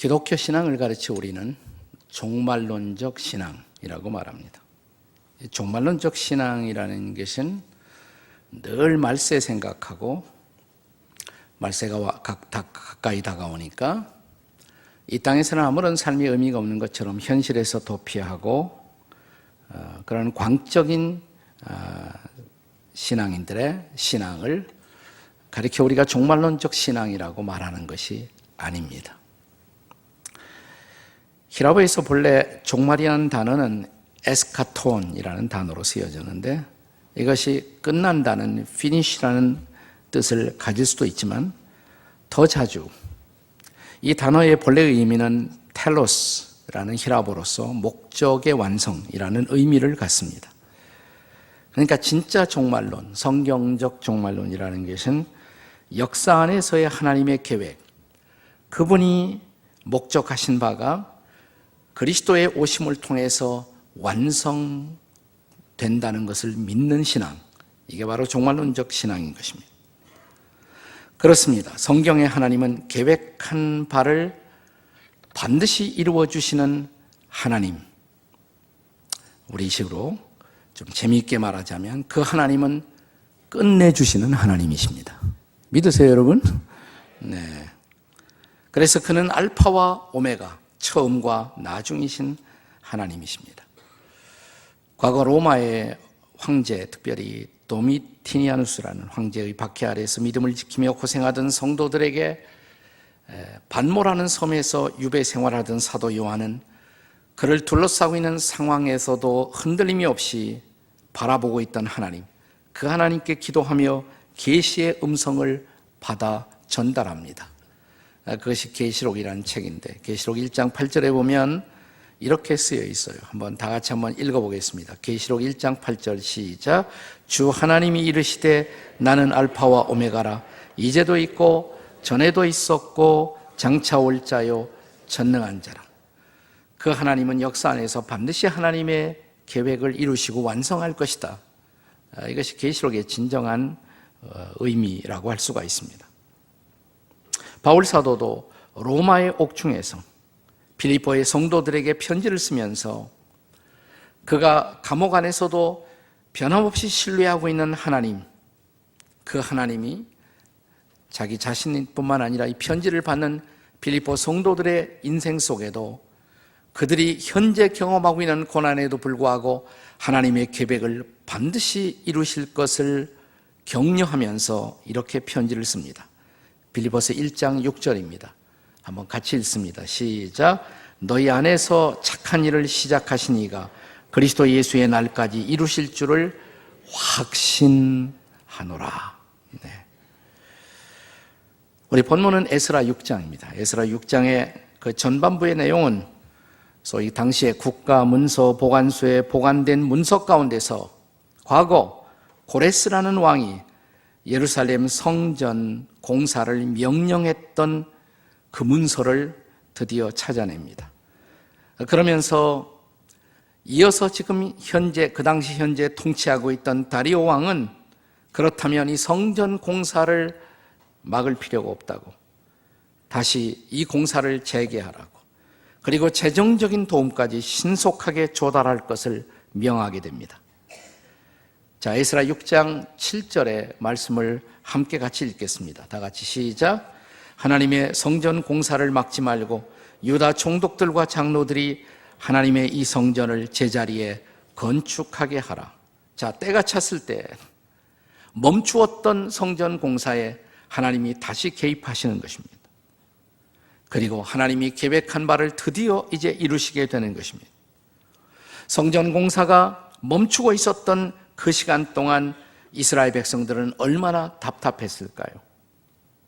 기독교 신앙을 가르쳐 우리는 종말론적 신앙이라고 말합니다. 종말론적 신앙이라는 것은 늘 말세 생각하고 말세가 가까이 다가오니까 이 땅에서는 아무런 삶의 의미가 없는 것처럼 현실에서 도피하고 그런 광적인 신앙인들의 신앙을 가리켜 우리가 종말론적 신앙이라고 말하는 것이 아닙니다. 히라보에서 본래 종말이라는 단어는 에스카톤이라는 단어로 쓰여졌는데 이것이 끝난다는 finish라는 뜻을 가질 수도 있지만 더 자주 이 단어의 본래의 의미는 텔로스라는 히라보로서 목적의 완성이라는 의미를 갖습니다. 그러니까 진짜 종말론, 성경적 종말론이라는 것은 역사 안에서의 하나님의 계획, 그분이 목적하신 바가 그리스도의 오심을 통해서 완성된다는 것을 믿는 신앙, 이게 바로 종말론적 신앙인 것입니다. 그렇습니다. 성경의 하나님은 계획한 바를 반드시 이루어 주시는 하나님. 우리 식으로 좀 재미있게 말하자면 그 하나님은 끝내주시는 하나님이십니다. 믿으세요, 여러분? 네. 그래서 그는 알파와 오메가, 처음과 나중이신 하나님이십니다. 과거 로마의 황제, 특별히 도미티니아누스라는 황제의 박해 아래에서 믿음을 지키며 고생하던 성도들에게 반모라는 섬에서 유배 생활하던 사도 요한은 그를 둘러싸고 있는 상황에서도 흔들림이 없이 바라보고 있던 하나님, 그 하나님께 기도하며 계시의 음성을 받아 전달합니다. 그것이 계시록이라는 책인데 계시록 1장 8절에 보면 이렇게 쓰여 있어요. 다 같이 한번 읽어보겠습니다. 계시록 1장 8절 시작. 주 하나님이 이르시되 나는 알파와 오메가라. 이제도 있고 전에도 있었고 장차 올 자요 전능한 자라. 그 하나님은 역사 안에서 반드시 하나님의 계획을 이루시고 완성할 것이다. 이것이 계시록의 진정한 의미라고 할 수가 있습니다. 바울 사도도 로마의 옥중에서 빌립보의 성도들에게 편지를 쓰면서 그가 감옥 안에서도 변함없이 신뢰하고 있는 하나님, 그 하나님이 자기 자신뿐만 아니라 이 편지를 받는 빌립보 성도들의 인생 속에도 그들이 현재 경험하고 있는 고난에도 불구하고 하나님의 계획을 반드시 이루실 것을 격려하면서 이렇게 편지를 씁니다. 빌립보서 1장 6절입니다. 한번 같이 읽습니다. 시작. 너희 안에서 착한 일을 시작하신 이가 그리스도 예수의 날까지 이루실 줄을 확신하노라. 네. 우리 본문은 에스라 6장입니다. 에스라 6장의 그 전반부의 내용은 소위 당시의 국가 문서 보관소에 보관된 문서 가운데서 과거 고레스라는 왕이 예루살렘 성전 공사를 명령했던 그 문서를 드디어 찾아냅니다. 그러면서 이어서 지금 그 당시 현재 통치하고 있던 다리오 왕은 그렇다면 이 성전 공사를 막을 필요가 없다고 다시 이 공사를 재개하라고 그리고 재정적인 도움까지 신속하게 조달할 것을 명하게 됩니다. 자, 에스라 6장 7절의 말씀을 함께 같이 읽겠습니다. 다 같이 시작. 하나님의 성전 공사를 막지 말고 유다 총독들과 장로들이 하나님의 이 성전을 제자리에 건축하게 하라. 자, 때가 찼을 때 멈추었던 성전 공사에 하나님이 다시 개입하시는 것입니다. 그리고 하나님이 계획한 바를 드디어 이제 이루시게 되는 것입니다. 성전 공사가 멈추고 있었던 그 시간 동안 이스라엘 백성들은 얼마나 답답했을까요?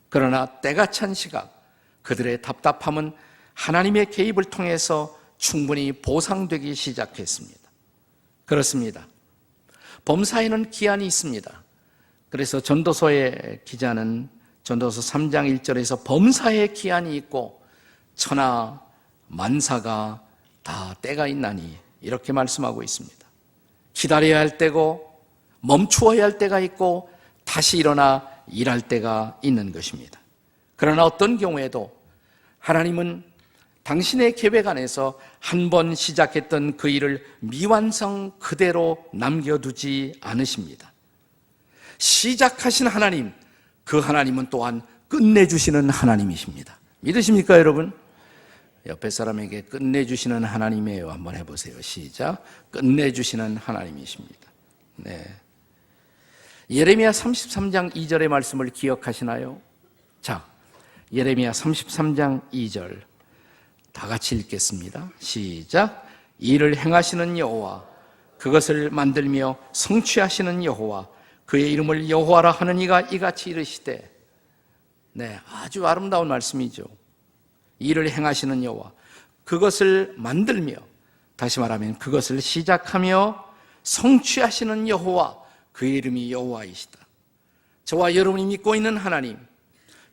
그러나 때가 찬 시각, 그들의 답답함은 하나님의 개입을 통해서 충분히 보상되기 시작했습니다. 그렇습니다. 범사에는 기한이 있습니다. 그래서 전도서의 기자는 전도서 3장 1절에서 범사의 기한이 있고 천하 만사가 다 때가 있나니 이렇게 말씀하고 있습니다. 기다려야 할 때고 멈추어야 할 때가 있고 다시 일어나 일할 때가 있는 것입니다. 그러나 어떤 경우에도 하나님은 당신의 계획 안에서 한 번 시작했던 그 일을 미완성 그대로 남겨두지 않으십니다. 시작하신 하나님, 그 하나님은 또한 끝내주시는 하나님이십니다. 믿으십니까, 여러분? 옆에 사람에게 끝내주시는 하나님이에요. 한번 해보세요. 시작. 끝내주시는 하나님이십니다. 네. 예레미야 33장 2절의 말씀을 기억하시나요? 자, 예레미야 33장 2절 다 같이 읽겠습니다. 시작. 이를 행하시는 여호와, 그것을 만들며 성취하시는 여호와, 그의 이름을 여호와라 하는 이가 이같이 이르시되. 네, 아주 아름다운 말씀이죠. 이를 행하시는 여호와, 그것을 만들며, 다시 말하면 그것을 시작하며 성취하시는 여호와, 그의 이름이 여호와이시다. 저와 여러분이 믿고 있는 하나님,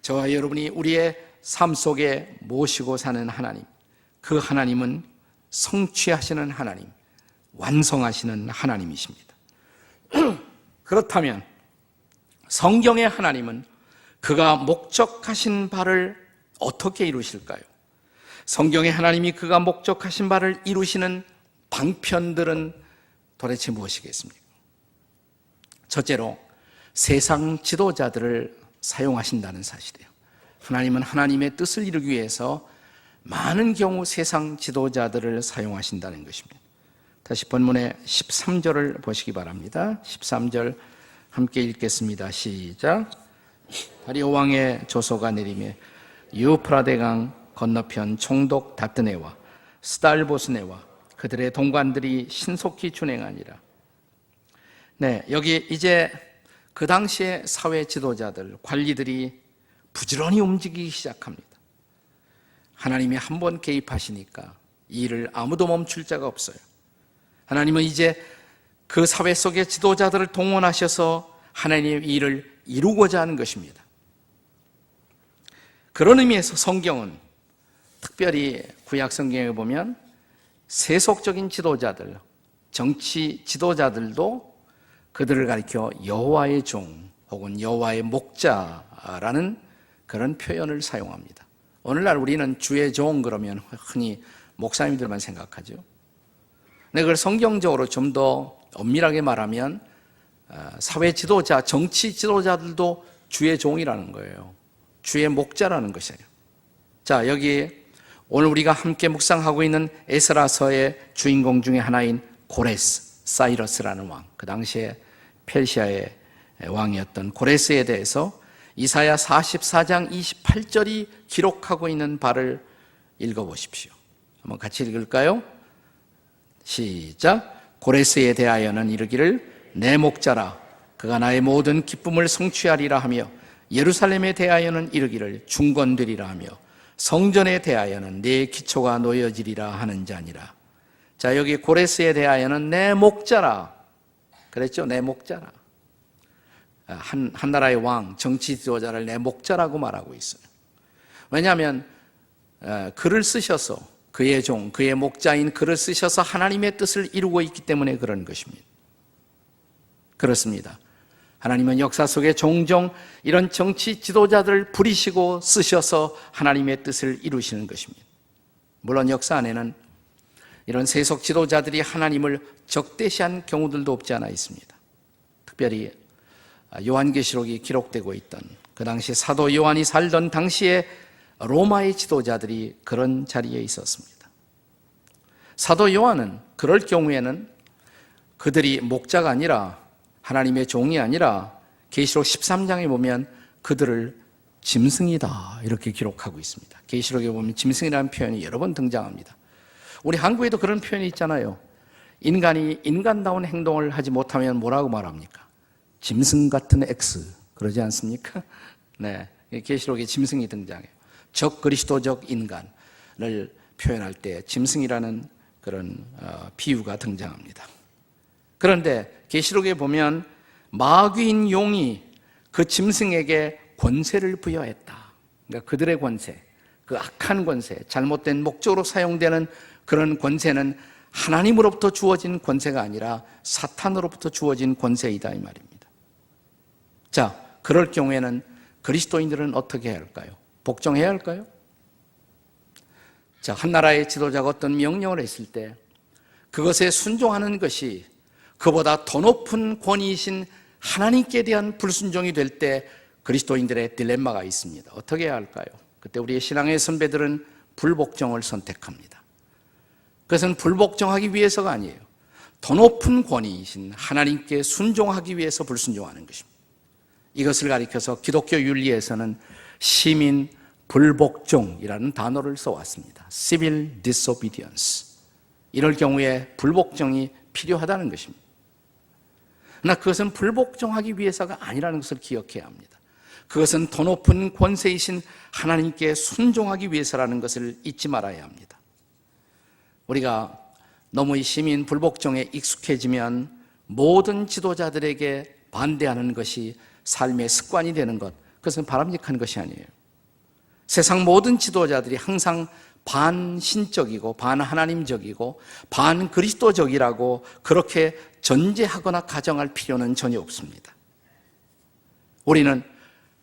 저와 여러분이 우리의 삶 속에 모시고 사는 하나님, 그 하나님은 성취하시는 하나님, 완성하시는 하나님이십니다. 그렇다면 성경의 하나님은 그가 목적하신 바를 어떻게 이루실까요? 성경의 하나님이 그가 목적하신 바를 이루시는 방편들은 도대체 무엇이겠습니까? 첫째로 세상 지도자들을 사용하신다는 사실이에요. 하나님은 하나님의 뜻을 이루기 위해서 많은 경우 세상 지도자들을 사용하신다는 것입니다. 다시 본문의 13절을 보시기 바랍니다. 13절 함께 읽겠습니다. 시작. 다리오 왕의 조소가 내리매 유프라데강 건너편 총독 다뜨네와 스달보스네와 그들의 동관들이 신속히 준행하니라. 네, 여기 이제 그 당시의 사회 지도자들, 관리들이 부지런히 움직이기 시작합니다. 하나님이 한번 개입하시니까 이 일을 아무도 멈출 자가 없어요. 하나님은 이제 그 사회 속의 지도자들을 동원하셔서 하나님의 일을 이루고자 하는 것입니다. 그런 의미에서 성경은 특별히 구약 성경에 보면 세속적인 지도자들, 정치 지도자들도 그들을 가리켜 여호와의 종 혹은 여호와의 목자라는 그런 표현을 사용합니다. 오늘날 우리는 주의 종 그러면 흔히 목사님들만 생각하죠. 근데 그걸 성경적으로 좀 더 엄밀하게 말하면 사회 지도자, 정치 지도자들도 주의 종이라는 거예요. 주의 목자라는 것이에요. 자, 여기 오늘 우리가 함께 묵상하고 있는 에스라서의 주인공 중에 하나인 고레스, 사이러스라는 왕, 그 당시에 페르시아의 왕이었던 고레스에 대해서 이사야 44장 28절이 기록하고 있는 바를 읽어보십시오. 한번 같이 읽을까요? 시작. 고레스에 대하여는 이르기를 내 목자라, 그가 나의 모든 기쁨을 성취하리라 하며, 예루살렘에 대하여는 이르기를 중건되리라 하며, 성전에 대하여는 내 기초가 놓여지리라 하는 자니라. 자, 여기 고레스에 대하여는 내 목자라 그랬죠. 내 목자라. 한 나라의 왕, 정치 지도자를 내 목자라고 말하고 있어요. 왜냐하면 글을 쓰셔서 그의 종, 그의 목자인 글을 쓰셔서 하나님의 뜻을 이루고 있기 때문에 그런 것입니다. 그렇습니다. 하나님은 역사 속에 종종 이런 정치 지도자들을 부리시고 쓰셔서 하나님의 뜻을 이루시는 것입니다. 물론 역사 안에는 이런 세속 지도자들이 하나님을 적대시한 경우들도 없지 않아 있습니다. 특별히 요한계시록이 기록되고 있던 그 당시 사도 요한이 살던 당시에 로마의 지도자들이 그런 자리에 있었습니다. 사도 요한은 그럴 경우에는 그들이 목자가 아니라 하나님의 종이 아니라 계시록 13장에 보면 그들을 짐승이다 이렇게 기록하고 있습니다. 계시록에 보면 짐승이라는 표현이 여러 번 등장합니다. 우리 한국에도 그런 표현이 있잖아요. 인간이 인간다운 행동을 하지 못하면 뭐라고 말합니까? 짐승 같은 X 그러지 않습니까? 네, 계시록에 짐승이 등장해요. 적그리스도적 인간을 표현할 때 짐승이라는 그런 비유가 등장합니다. 그런데 계시록에 보면 마귀인 용이 그 짐승에게 권세를 부여했다. 그러니까 그들의 권세, 그 악한 권세, 잘못된 목적으로 사용되는 그런 권세는 하나님으로부터 주어진 권세가 아니라 사탄으로부터 주어진 권세이다 이 말입니다. 자, 그럴 경우에는 그리스도인들은 어떻게 해야 할까요? 복종해야 할까요? 자, 한 나라의 지도자가 어떤 명령을 했을 때 그것에 순종하는 것이 그보다 더 높은 권위이신 하나님께 대한 불순종이 될 때 그리스도인들의 딜레마가 있습니다. 어떻게 해야 할까요? 그때 우리의 신앙의 선배들은 불복종을 선택합니다. 그것은 불복종하기 위해서가 아니에요. 더 높은 권위이신 하나님께 순종하기 위해서 불순종하는 것입니다. 이것을 가리켜서 기독교 윤리에서는 시민 불복종이라는 단어를 써왔습니다. Civil disobedience. 이럴 경우에 불복종이 필요하다는 것입니다. 그러나 그것은 불복종하기 위해서가 아니라는 것을 기억해야 합니다. 그것은 더 높은 권세이신 하나님께 순종하기 위해서라는 것을 잊지 말아야 합니다. 우리가 너무 이 시민 불복종에 익숙해지면 모든 지도자들에게 반대하는 것이 삶의 습관이 되는 것, 그것은 바람직한 것이 아니에요. 세상 모든 지도자들이 항상 반신적이고 반하나님적이고 반그리스도적이라고 그렇게 전제하거나 가정할 필요는 전혀 없습니다. 우리는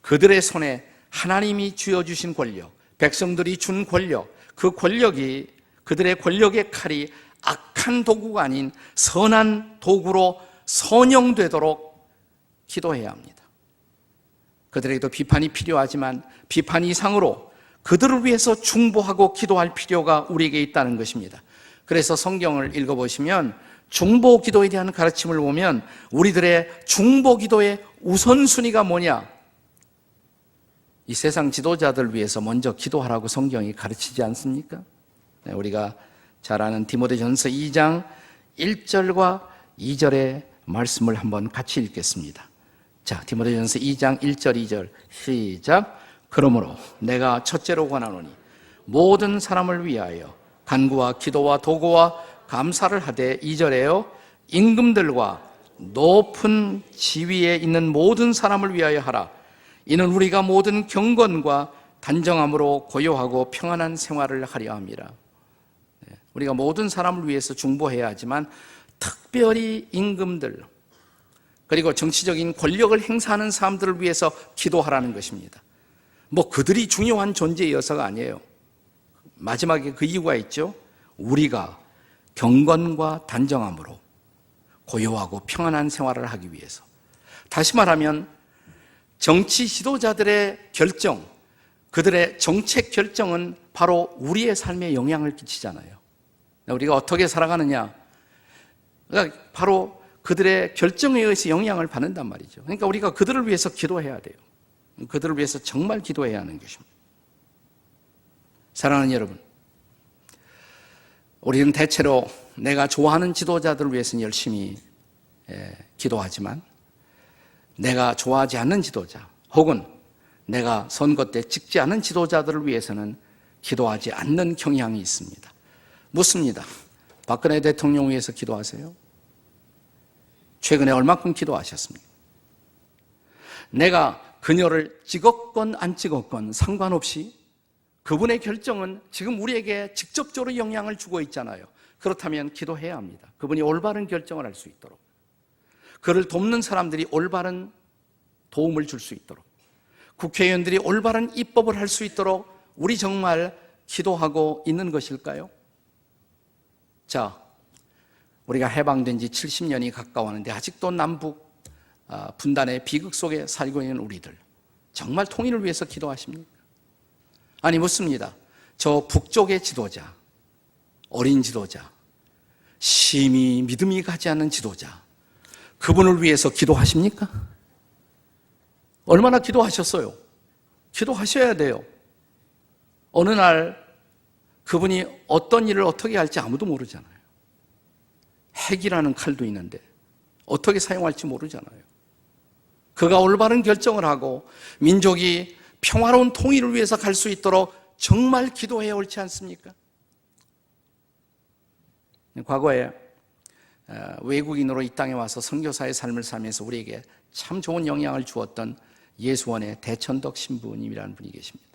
그들의 손에 하나님이 쥐어주신 권력, 백성들이 준 권력, 그 권력이 그들의 권력의 칼이 악한 도구가 아닌 선한 도구로 선용되도록 기도해야 합니다. 그들에게도 비판이 필요하지만 비판 이상으로 그들을 위해서 중보하고 기도할 필요가 우리에게 있다는 것입니다. 그래서 성경을 읽어보시면 중보 기도에 대한 가르침을 보면 우리들의 중보 기도의 우선순위가 뭐냐? 이 세상 지도자들 위해서 먼저 기도하라고 성경이 가르치지 않습니까? 우리가 잘 아는 디모데전서 2장 1절과 2절의 말씀을 한번 같이 읽겠습니다. 자, 디모데전서 2장 1절 2절 시작. 그러므로 내가 첫째로 권하노니 모든 사람을 위하여 간구와 기도와 도구와 감사를 하되 2절에요 임금들과 높은 지위에 있는 모든 사람을 위하여 하라. 이는 우리가 모든 경건과 단정함으로 고요하고 평안한 생활을 하려 함이라. 우리가 모든 사람을 위해서 중보해야 하지만 특별히 임금들 그리고 정치적인 권력을 행사하는 사람들을 위해서 기도하라는 것입니다. 뭐 그들이 중요한 존재여서가 아니에요. 마지막에 그 이유가 있죠. 우리가 경건과 단정함으로 고요하고 평안한 생활을 하기 위해서. 다시 말하면 정치 지도자들의 결정, 그들의 정책 결정은 바로 우리의 삶에 영향을 끼치잖아요. 우리가 어떻게 살아가느냐, 그러니까 바로 그들의 결정에 의해서 영향을 받는단 말이죠. 그러니까 우리가 그들을 위해서 기도해야 돼요. 그들을 위해서 정말 기도해야 하는 것입니다. 사랑하는 여러분, 우리는 대체로 내가 좋아하는 지도자들을 위해서는 열심히 기도하지만 내가 좋아하지 않는 지도자 혹은 내가 선거 때 찍지 않은 지도자들을 위해서는 기도하지 않는 경향이 있습니다. 묻습니다. 박근혜 대통령 위해서 기도하세요? 최근에 얼마큼 기도하셨습니까? 내가 그녀를 찍었건 안 찍었건 상관없이 그분의 결정은 지금 우리에게 직접적으로 영향을 주고 있잖아요. 그렇다면 기도해야 합니다. 그분이 올바른 결정을 할 수 있도록, 그를 돕는 사람들이 올바른 도움을 줄 수 있도록, 국회의원들이 올바른 입법을 할 수 있도록 우리 정말 기도하고 있는 것일까요? 자, 우리가 해방된 지 70년이 가까웠는데 아직도 남북 분단의 비극 속에 살고 있는 우리들, 정말 통일을 위해서 기도하십니까? 아니, 묻습니다. 저 북쪽의 지도자, 어린 지도자, 심히 믿음이 가지 않는 지도자, 그분을 위해서 기도하십니까? 얼마나 기도하셨어요? 기도하셔야 돼요. 어느 날 그분이 어떤 일을 어떻게 할지 아무도 모르잖아요. 핵이라는 칼도 있는데 어떻게 사용할지 모르잖아요. 그가 올바른 결정을 하고 민족이 평화로운 통일을 위해서 갈 수 있도록 정말 기도해야 옳지 않습니까? 과거에 외국인으로 이 땅에 와서 선교사의 삶을 살면서 우리에게 참 좋은 영향을 주었던 예수원의 대천덕 신부님이라는 분이 계십니다.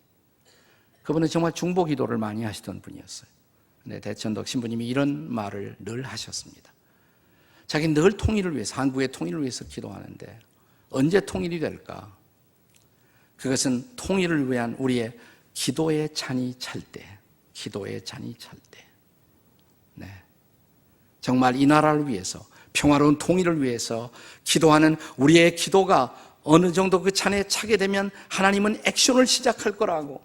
그분은 정말 중보 기도를 많이 하시던 분이었어요. 근데 대천덕 신부님이 이런 말을 늘 하셨습니다. 자기는 늘 통일을 위해서, 한국의 통일을 위해서 기도하는데 언제 통일이 될까? 그것은 통일을 위한 우리의 기도의 찬이 찰 때, 기도에 잔이 찰 때. 네. 정말 이 나라를 위해서, 평화로운 통일을 위해서 기도하는 우리의 기도가 어느 정도 그 잔에 차게 되면 하나님은 액션을 시작할 거라고.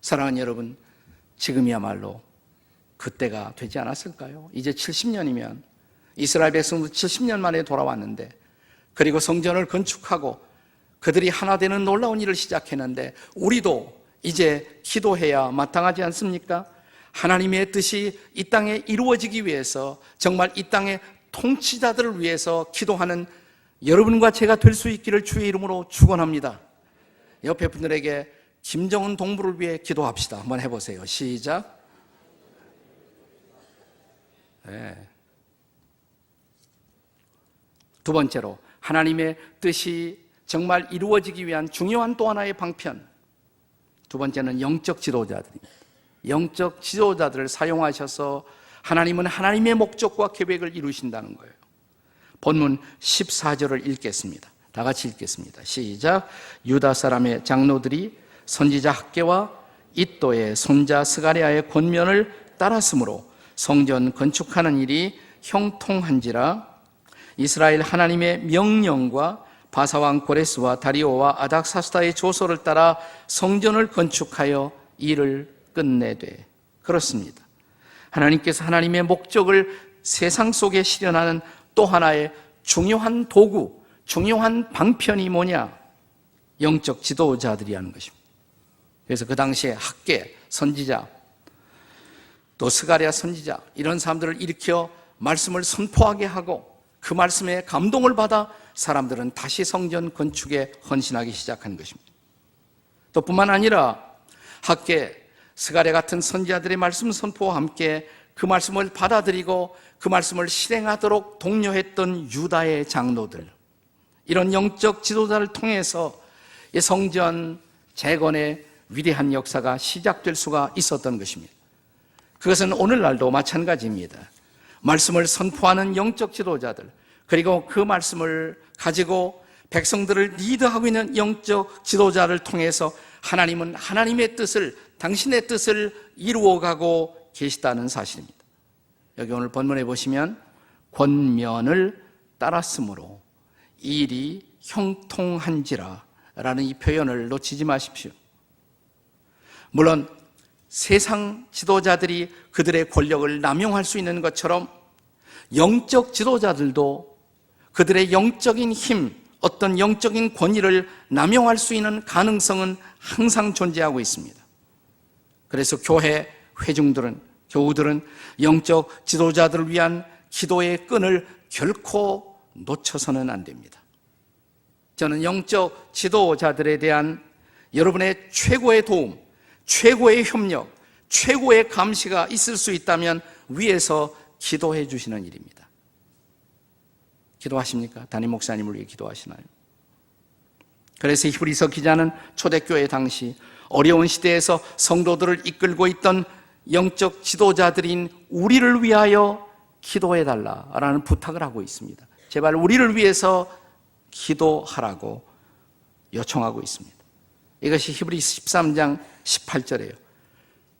사랑하는 여러분, 지금이야말로 그때가 되지 않았을까요? 이제 70년이면 이스라엘 백성도 70년 만에 돌아왔는데, 그리고 성전을 건축하고 그들이 하나 되는 놀라운 일을 시작했는데, 우리도 이제 기도해야 마땅하지 않습니까? 하나님의 뜻이 이 땅에 이루어지기 위해서, 정말 이 땅의 통치자들을 위해서 기도하는 여러분과 제가 될 수 있기를 주의 이름으로 축원합니다. 옆에 분들에게 김정은 동무를 위해 기도합시다. 한번 해보세요. 시작. 네. 두 번째로, 하나님의 뜻이 정말 이루어지기 위한 중요한 또 하나의 방편. 두 번째는 영적 지도자들입니다. 영적 지도자들을 사용하셔서 하나님은 하나님의 목적과 계획을 이루신다는 거예요. 본문 14절을 읽겠습니다. 다 같이 읽겠습니다. 시작. 유다 사람의 장로들이 선지자 학개와 잇도의 손자 스가랴의 권면을 따랐으므로 성전 건축하는 일이 형통한지라. 이스라엘 하나님의 명령과 바사왕 고레스와 다리오와 아닥사스다의 조서를 따라 성전을 건축하여 일을 끝내되. 그렇습니다. 하나님께서 하나님의 목적을 세상 속에 실현하는 또 하나의 중요한 도구, 중요한 방편이 뭐냐? 영적 지도자들이 하는 것입니다. 그래서 그 당시에 학개, 선지자, 또 스가랴 선지자, 이런 사람들을 일으켜 말씀을 선포하게 하고 그 말씀에 감동을 받아 사람들은 다시 성전 건축에 헌신하기 시작한 것입니다. 또 뿐만 아니라 학개, 스가랴 같은 선지자들의 말씀 선포와 함께 그 말씀을 받아들이고 그 말씀을 실행하도록 독려했던 유다의 장로들, 이런 영적 지도자를 통해서 이 성전 재건의 위대한 역사가 시작될 수가 있었던 것입니다. 그것은 오늘날도 마찬가지입니다. 말씀을 선포하는 영적 지도자들, 그리고 그 말씀을 가지고 백성들을 리드하고 있는 영적 지도자를 통해서 하나님은 하나님의 뜻을, 당신의 뜻을 이루어가고 계시다는 사실입니다. 여기 오늘 본문에 보시면 권면을 따랐으므로 일이 형통한지라 라는 이 표현을 놓치지 마십시오. 물론 세상 지도자들이 그들의 권력을 남용할 수 있는 것처럼 영적 지도자들도 그들의 영적인 힘, 어떤 영적인 권위를 남용할 수 있는 가능성은 항상 존재하고 있습니다. 그래서 교회 회중들은, 교우들은 영적 지도자들을 위한 기도의 끈을 결코 놓쳐서는 안 됩니다. 저는 영적 지도자들에 대한 여러분의 최고의 도움, 최고의 협력, 최고의 감시가 있을 수 있다면 위에서 기도해 주시는 일입니다. 기도하십니까? 담임 목사님을 위해 기도하시나요? 그래서 히브리서 기자는 초대교회 당시 어려운 시대에서 성도들을 이끌고 있던 영적 지도자들인 우리를 위하여 기도해 달라라는 부탁을 하고 있습니다. 제발 우리를 위해서 기도하라고 요청하고 있습니다. 이것이 히브리서 13장 18절이에요.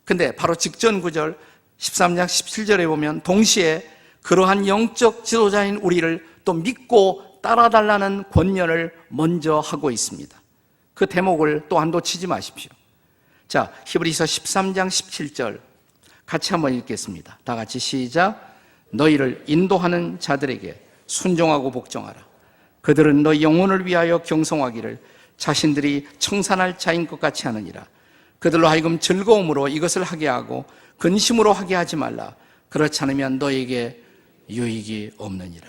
근데 바로 직전 구절 13장 17절에 보면 동시에 그러한 영적 지도자인 우리를 또 믿고 따라달라는 권면을 먼저 하고 있습니다. 그 대목을 또한 놓치지 마십시오. 자, 히브리서 13장 17절 같이 한번 읽겠습니다. 다 같이 시작. 너희를 인도하는 자들에게 순종하고 복종하라. 그들은 너희 영혼을 위하여 경성하기를 자신들이 청산할 자인 것 같이 하느니라. 그들로 하여금 즐거움으로 이것을 하게 하고 근심으로 하게 하지 말라. 그렇지 않으면 너에게 유익이 없느니라.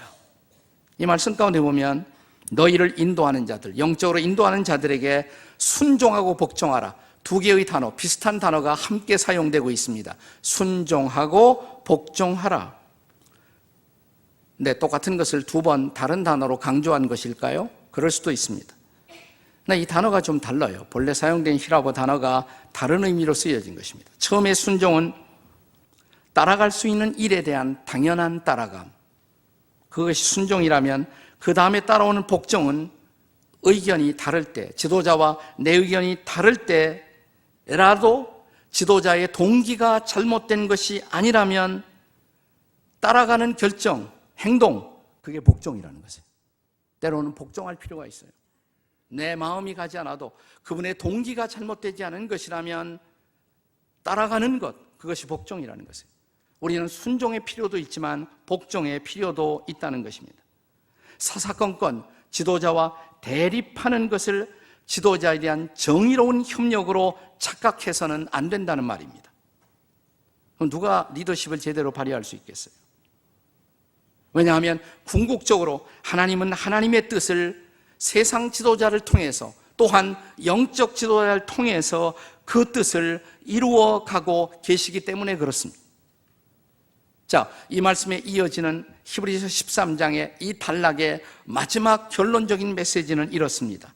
이 말씀 가운데 보면 너희를 인도하는 자들, 영적으로 인도하는 자들에게 순종하고 복종하라. 두 개의 단어, 비슷한 단어가 함께 사용되고 있습니다. 순종하고 복종하라. 네, 똑같은 것을 두 번 다른 단어로 강조한 것일까요? 그럴 수도 있습니다. 이 단어가 좀 달라요. 본래 사용된 히라보 단어가 다른 의미로 쓰여진 것입니다. 처음에 순종은 따라갈 수 있는 일에 대한 당연한 따라감, 그것이 순종이라면 그 다음에 따라오는 복종은 의견이 다를 때, 지도자와 내 의견이 다를 때라도 지도자의 동기가 잘못된 것이 아니라면 따라가는 결정, 행동, 그게 복종이라는 것이에요. 때로는 복종할 필요가 있어요. 내 마음이 가지 않아도 그분의 동기가 잘못되지 않은 것이라면 따라가는 것, 그것이 복종이라는 것이에요. 우리는 순종의 필요도 있지만 복종의 필요도 있다는 것입니다. 사사건건 지도자와 대립하는 것을 지도자에 대한 정의로운 협력으로 착각해서는 안 된다는 말입니다. 그럼 누가 리더십을 제대로 발휘할 수 있겠어요? 왜냐하면 궁극적으로 하나님은 하나님의 뜻을 세상 지도자를 통해서 또한 영적 지도자를 통해서 그 뜻을 이루어 가고 계시기 때문에 그렇습니다. 자, 이 말씀에 이어지는 히브리서 13장의 이 단락의 마지막 결론적인 메시지는 이렇습니다.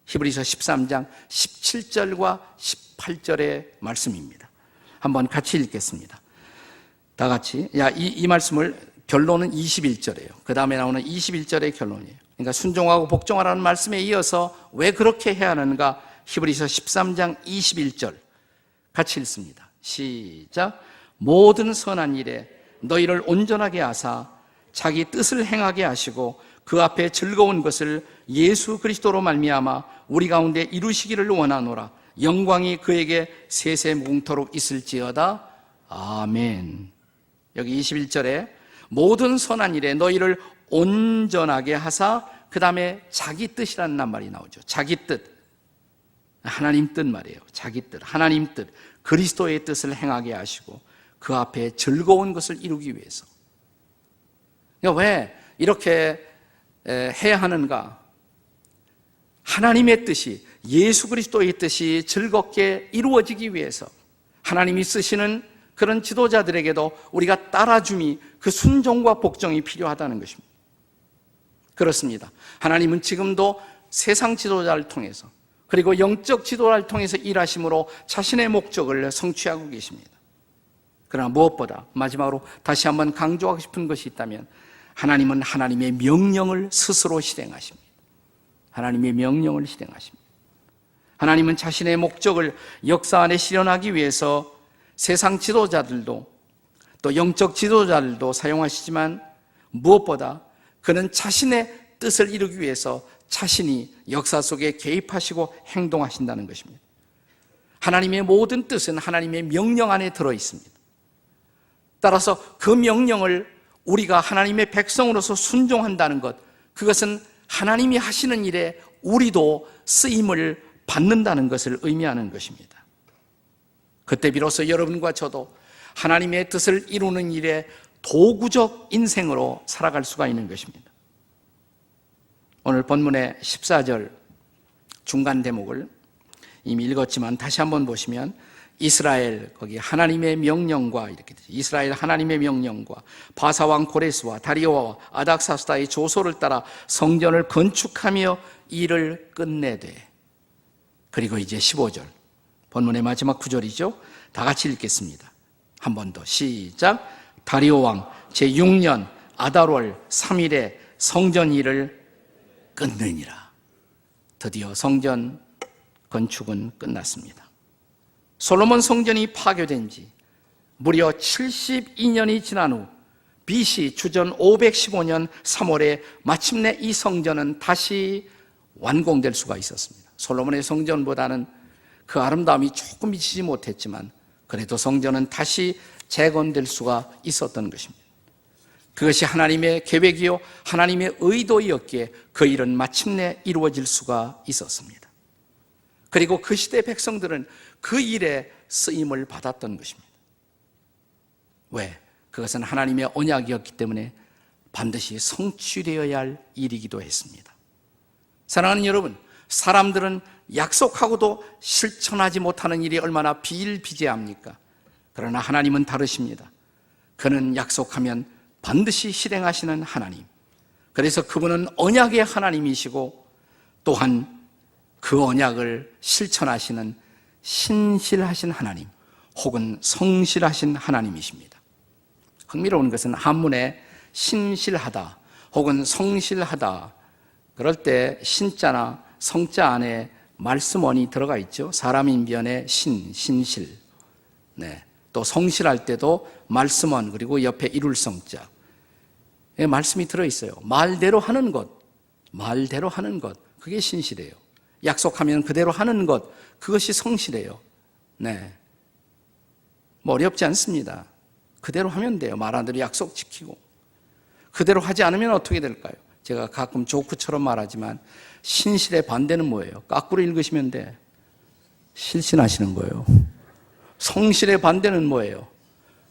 히브리서 13장 17절과 18절의 말씀입니다. 한번 같이 읽겠습니다. 다 같이. 이 말씀을 결론은 21절이에요. 그 다음에 나오는 21절의 결론이에요. 그러니까 순종하고 복종하라는 말씀에 이어서 왜 그렇게 해야 하는가? 히브리서 13장 21절 같이 읽습니다. 시작. 모든 선한 일에 너희를 온전하게 하사 자기 뜻을 행하게 하시고 그 앞에 즐거운 것을 예수 그리스도로 말미암아 우리 가운데 이루시기를 원하노라. 영광이 그에게 세세 무궁토록 있을지어다. 아멘. 여기 21절에 모든 선한 일에 너희를 온전하게 하사, 그 다음에 자기 뜻이라는 말이 나오죠. 자기 뜻, 하나님 뜻 말이에요. 자기 뜻, 하나님 뜻, 그리스도의 뜻을 행하게 하시고 그 앞에 즐거운 것을 이루기 위해서. 그러니까 왜 이렇게 해야 하는가? 하나님의 뜻이, 예수 그리스도의 뜻이 즐겁게 이루어지기 위해서 하나님이 쓰시는 그런 지도자들에게도 우리가 따라줌이, 그 순종과 복종이 필요하다는 것입니다. 그렇습니다. 하나님은 지금도 세상 지도자를 통해서 그리고 영적 지도자를 통해서 일하심으로 자신의 목적을 성취하고 계십니다. 그러나 무엇보다 마지막으로 다시 한번 강조하고 싶은 것이 있다면 하나님은 하나님의 명령을 스스로 실행하십니다. 하나님의 명령을 실행하십니다. 하나님은 자신의 목적을 역사 안에 실현하기 위해서 세상 지도자들도 또 영적 지도자들도 사용하시지만 무엇보다 그는 자신의 뜻을 이루기 위해서 자신이 역사 속에 개입하시고 행동하신다는 것입니다. 하나님의 모든 뜻은 하나님의 명령 안에 들어 있습니다. 따라서 그 명령을 우리가 하나님의 백성으로서 순종한다는 것, 그것은 하나님이 하시는 일에 우리도 쓰임을 받는다는 것을 의미하는 것입니다. 그때 비로소 여러분과 저도 하나님의 뜻을 이루는 일에 도구적 인생으로 살아갈 수가 있는 것입니다. 오늘 본문의 14절 중간 대목을 이미 읽었지만 다시 한번 보시면 이스라엘, 거기 하나님의 명령과 이렇게 되죠. 이스라엘 하나님의 명령과 바사왕 고레스와 다리오와 아닥사스다의 조소를 따라 성전을 건축하며 일을 끝내되. 그리고 이제 15절 본문의 마지막 구절이죠. 다 같이 읽겠습니다. 한 번 더 시작. 다리오왕 제6년 아달월 3일에 성전 일을 끝내니라. 드디어 성전 건축은 끝났습니다. 솔로몬 성전이 파괴된 지 무려 72년이 지난 후 BC 주전 515년 3월에 마침내 이 성전은 다시 완공될 수가 있었습니다. 솔로몬의 성전보다는 그 아름다움이 조금 미치지 못했지만 그래도 성전은 다시 재건될 수가 있었던 것입니다. 그것이 하나님의 계획이요 하나님의 의도였기에 그 일은 마침내 이루어질 수가 있었습니다. 그리고 그 시대 백성들은 그 일에 쓰임을 받았던 것입니다. 왜? 그것은 하나님의 언약이었기 때문에 반드시 성취되어야 할 일이기도 했습니다. 사랑하는 여러분, 사람들은 약속하고도 실천하지 못하는 일이 얼마나 비일비재합니까? 그러나 하나님은 다르십니다. 그는 약속하면 반드시 실행하시는 하나님. 그래서 그분은 언약의 하나님이시고 또한 그 언약을 실천하시는 신실하신 하나님 혹은 성실하신 하나님이십니다. 흥미로운 것은 한문에 신실하다 혹은 성실하다, 그럴 때 신자나 성자 안에 말씀원이 들어가 있죠. 사람 인변에 신실. 네. 또 성실할 때도 말씀원, 그리고 옆에 이룰성자. 예, 말씀이 들어있어요. 말대로 하는 것, 말대로 하는 것, 그게 신실해요. 약속하면 그대로 하는 것, 그것이 성실해요. 네. 뭐 어렵지 않습니다. 그대로 하면 돼요. 말한 대로 약속 지키고. 그대로 하지 않으면 어떻게 될까요? 제가 가끔 조크처럼 말하지만 신실의 반대는 뭐예요? 거꾸로 읽으시면 돼. 실신하시는 거예요. 성실의 반대는 뭐예요?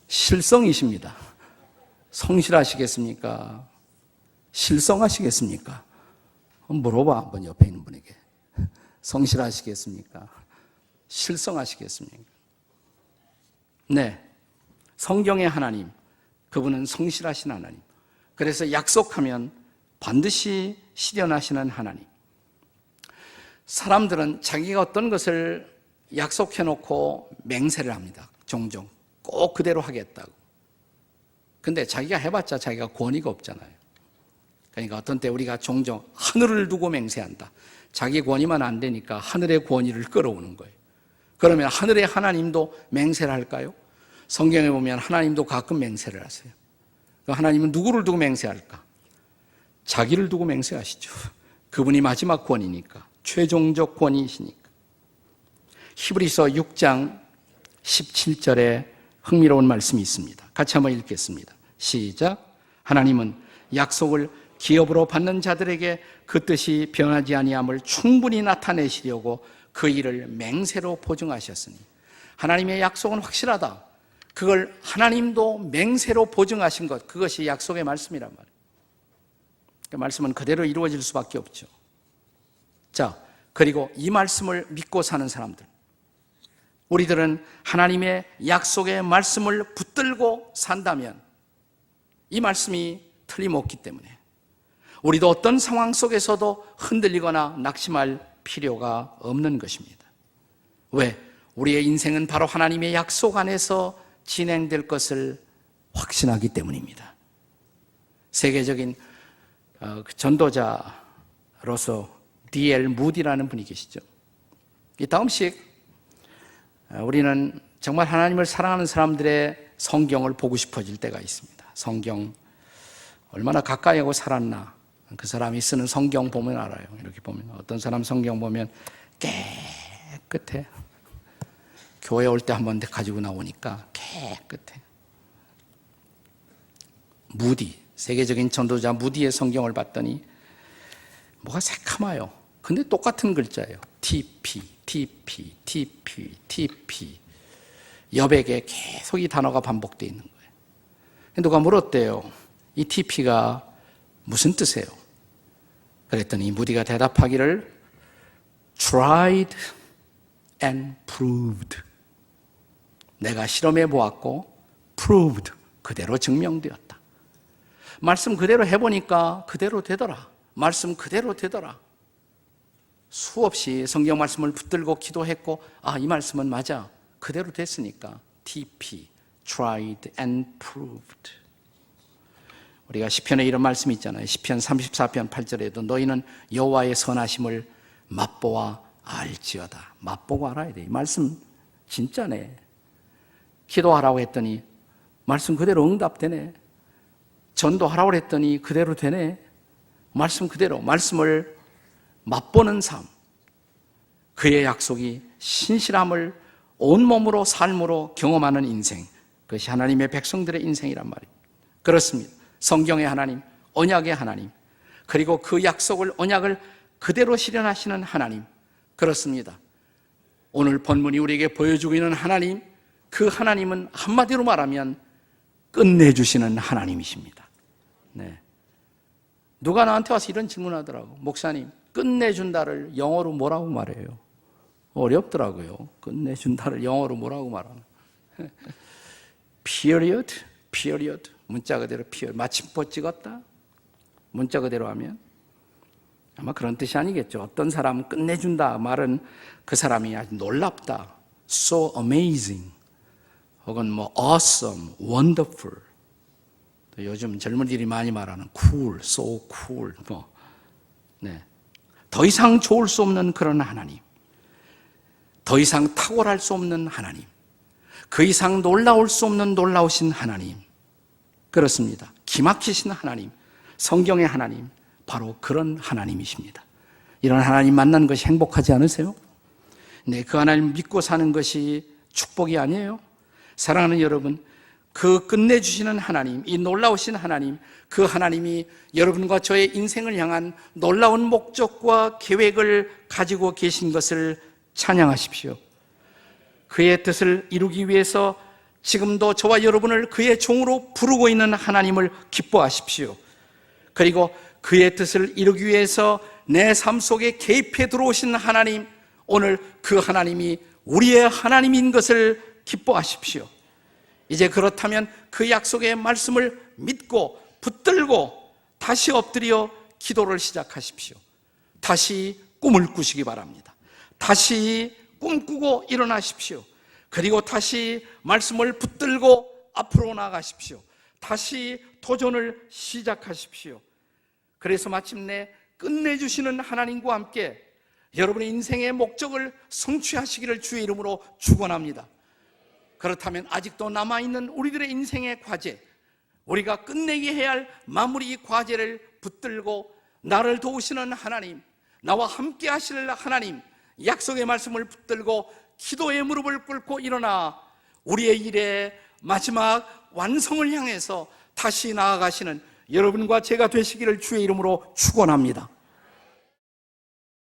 실성이십니다. 성실하시겠습니까? 실성하시겠습니까? 물어봐, 한번 옆에 있는 분에게. 성실하시겠습니까? 실성하시겠습니까? 네. 성경의 하나님, 그분은 성실하신 하나님. 그래서 약속하면 반드시 실현하시는 하나님. 사람들은 자기가 어떤 것을 약속해놓고 맹세를 합니다. 종종. 꼭 그대로 하겠다고. 근데 자기가 해봤자 자기가 권위가 없잖아요. 그러니까 어떤 때 우리가 종종 하늘을 두고 맹세한다. 자기 권위만 안 되니까 하늘의 권위를 끌어오는 거예요. 그러면 하늘의 하나님도 맹세를 할까요? 성경에 보면 하나님도 가끔 맹세를 하세요. 하나님은 누구를 두고 맹세할까? 자기를 두고 맹세하시죠. 그분이 마지막 권위니까. 최종적 권위이시니까. 히브리서 6장 17절에 흥미로운 말씀이 있습니다. 같이 한번 읽겠습니다. 시작. 하나님은 약속을 기업으로 받는 자들에게 그 뜻이 변하지 아니함을 충분히 나타내시려고 그 일을 맹세로 보증하셨으니 하나님의 약속은 확실하다. 그걸 하나님도 맹세로 보증하신 것, 그것이 약속의 말씀이란 말이에요. 그 말씀은 그대로 이루어질 수밖에 없죠. 자, 그리고 이 말씀을 믿고 사는 사람들, 우리들은 하나님의 약속의 말씀을 붙들고 산다면 이 말씀이 틀림없기 때문에 우리도 어떤 상황 속에서도 흔들리거나 낙심할 필요가 없는 것입니다. 왜? 우리의 인생은 바로 하나님의 약속 안에서 진행될 것을 확신하기 때문입니다. 세계적인 전도자로서 D.L. 무디라는 분이 계시죠. 이 다음씩 우리는 정말 하나님을 사랑하는 사람들의 성경을 보고 싶어질 때가 있습니다. 성경 얼마나 가까이 하고 살았나, 그 사람이 쓰는 성경 보면 알아요. 이렇게 보면 어떤 사람 성경 보면 깨끗해. 교회 올 때 한 번 가지고 나오니까 깨끗해. 무디, 세계적인 전도자 무디의 성경을 봤더니 뭐가 새카마요. 근데 똑같은 글자예요. TP, TP, TP, TP. 여백에 계속 이 단어가 반복되어 있는 거예요. 누가 물었대요. 이 TP가 무슨 뜻이에요? 그랬더니 무디가 대답하기를 tried and proved. 내가 실험해 보았고 proved, 그대로 증명되었다. 말씀 그대로 해보니까 그대로 되더라. 말씀 그대로 되더라. 수없이 성경 말씀을 붙들고 기도했고 이 말씀은 맞아. 그대로 됐으니까 TP, tried and proved. 우리가 시편에 이런 말씀이 있잖아요. 시편 34편 8절에도 너희는 여호와의 선하심을 맛보아 알지어다. 맛보고 알아야 돼. 이 말씀 진짜네. 기도하라고 했더니 말씀 그대로 응답되네. 전도하라고 했더니 그대로 되네. 말씀 그대로, 말씀을 맛보는 삶. 그의 약속이 신실함을 온몸으로 삶으로 경험하는 인생. 그것이 하나님의 백성들의 인생이란 말이에요. 그렇습니다. 성경의 하나님, 언약의 하나님, 그리고 그 약속을, 언약을 그대로 실현하시는 하나님. 그렇습니다. 오늘 본문이 우리에게 보여주고 있는 하나님, 그 하나님은 한마디로 말하면 끝내주시는 하나님이십니다. 네. 누가 나한테 와서 이런 질문하더라고. 목사님, 끝내준다를 영어로 뭐라고 말해요? 어렵더라고요. 끝내준다를 영어로 뭐라고 말하나? period, period. 문자 그대로 period. 마침표 찍었다? 문자 그대로 하면? 아마 그런 뜻이 아니겠죠. 어떤 사람은 끝내준다 말은 그 사람이 아주 놀랍다. so amazing. 혹은 뭐 awesome, wonderful. 또 요즘 젊은이들이 많이 말하는 cool, so cool. 네. 더 이상 좋을 수 없는 그런 하나님. 더 이상 탁월할 수 없는 하나님, 그 이상 놀라울 수 없는 놀라우신 하나님, 그렇습니다. 기막히신 하나님, 성경의 하나님, 바로 그런 하나님이십니다. 이런 하나님 만난 것이 행복하지 않으세요? 네, 그 하나님 믿고 사는 것이 축복이 아니에요? 사랑하는 여러분, 그 끝내주시는 하나님, 이 놀라우신 하나님, 그 하나님이 여러분과 저의 인생을 향한 놀라운 목적과 계획을 가지고 계신 것을 찬양하십시오. 그의 뜻을 이루기 위해서 지금도 저와 여러분을 그의 종으로 부르고 있는 하나님을 기뻐하십시오. 그리고 그의 뜻을 이루기 위해서 내 삶 속에 개입해 들어오신 하나님, 오늘 그 하나님이 우리의 하나님인 것을 기뻐하십시오. 이제 그렇다면 그 약속의 말씀을 믿고 붙들고 다시 엎드려 기도를 시작하십시오. 다시 꿈을 꾸시기 바랍니다. 다시 꿈꾸고 일어나십시오. 그리고 다시 말씀을 붙들고 앞으로 나가십시오. 다시 도전을 시작하십시오. 그래서 마침내 끝내주시는 하나님과 함께 여러분의 인생의 목적을 성취하시기를 주의 이름으로 축원합니다. 그렇다면 아직도 남아있는 우리들의 인생의 과제, 우리가 끝내게 해야 할 마무리 과제를 붙들고 나를 도우시는 하나님, 나와 함께 하실 하나님, 약속의 말씀을 붙들고 기도의 무릎을 꿇고 일어나 우리의 일의 마지막 완성을 향해서 다시 나아가시는 여러분과 제가 되시기를 주의 이름으로 축원합니다.